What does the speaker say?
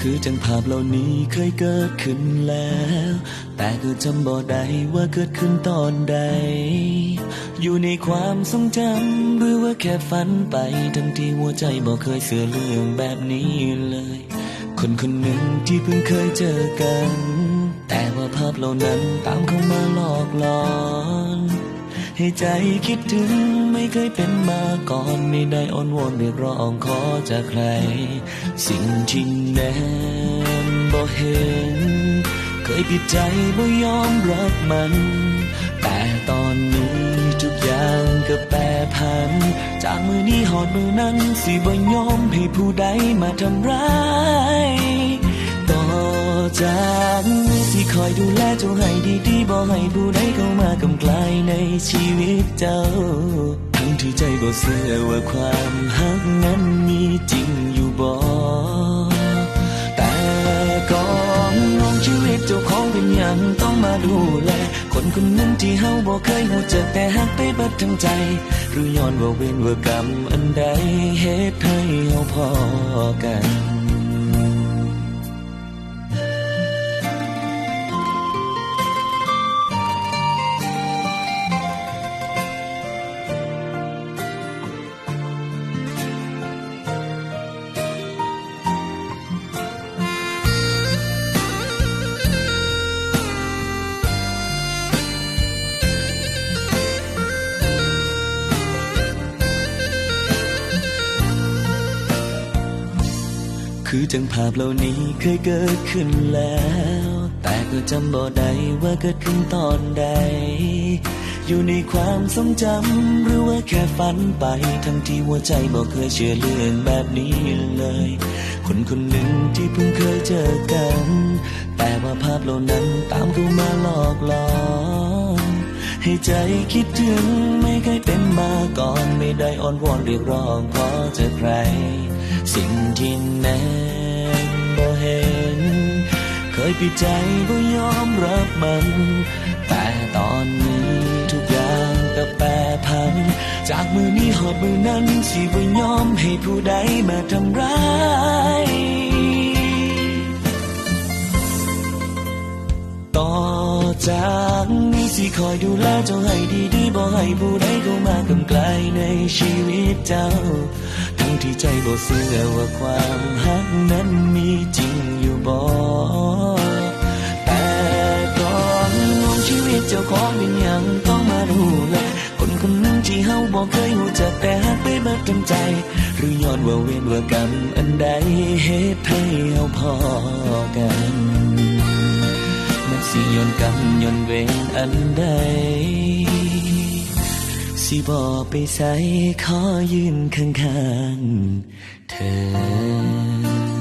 คือจังภาพเหล่านี้เคยเกิดขึ้นแล้วแต่ก็จำบ่ได้ว่าเกิดขึ้นตอนใดอยู่ในความทรงจำหรือว่าแค่ฝันไปทั้งที่หัวใจบ่เคยเชื่อเรื่องแบบนี้เลยคนคนหนึ่งที่เพิ่งเคยเจอกันแต่ว่าภาพเหล่านั้นตามเข้ามาหลอกหลอนให้ใจคิดถึงไม่เคยเป็นมาก่อนไม่ได้อ้อนวอนเรียกร้องขอจากใครสิ่งที่แนมบ่เห็นเคยปิดใจบ่ยอมรับมันแต่ตอนนี้ทุกอย่างก็แปรผันจากมือนี้หอดมือนั้นสิบ่ยอมให้ผู้ใดมาทำร้ายต่อจากนี้สิคอยดูแลเจ้าให้ดีๆบ่ให้ผู้ใดเข้ามากำไกลในชีวิตเจ้าทั้งที่ใจบ่เชื่อว่าความฮักนั้นมีจริงอยู่บ่แต่ก่อนน้องชีวิตเจ้าของเป็นอย่างต้องมาดูแลคนคนหนึ่งที่เฮาบ่เคยรู้จักแต่ฮักไปเบิดทั้งใจหรือย้อนว่าเวรว่ากรรมอันใดเหตุให้เฮาพอกันคือจังภาพเหล่านี้เคยเกิดขึ้นแล้วแต่ก็จำบ่ได้ว่าเกิดขึ้นตอนใดอยู่ในความทรงจำหรือว่าแค่ฝันไปทั้งที่หัวใจบ่เคยเชื่อเรื่องแบบนี้เลยคนคนหนึ่งที่เพิ่งเคยเจอกันแต่ว่าภาพเหล่านั้นตามเข้ามาหลอกหลอนให้ใจคิดถึงไม่เคยเป็นมาก่อนไม่ได้อ้อนวอนเรียกร้องขอจากใครสิ่งที่แนมบ่เห็นเคยปิดใจบ่ยอมรับมันแต่ตอนนี้ทุกอย่างก็แปรผันจากมือนี้หอดมือนั้นสิบ่ยอมให้ผู้ใดมาทำร้ายต่อจากนี้สิคอยดูแลเจ้าให้ดีๆบ่ให้ผู้ใดเข้ามากำไกลในชีวิตเจ้าทั้งที่ใจบ่เชื่อว่าความฮักนั้นมีจริงอยู่บ่แต่ก่อนน้องชีวิตเจ้าของเป็นอย่างต้องมาดูแลคนคนหนึ่งที่เฮาบ่เคยรู้จักแต่ฮักไปเบิดทั้งใจหรือย้อนว่าเวรว่ากรรมอันใดเหตุให้เฮาพอกันมันสิย้อนกรรมย้อนเวรอันใดสิบ่ไปใส่ขอยืนข้างๆเธอ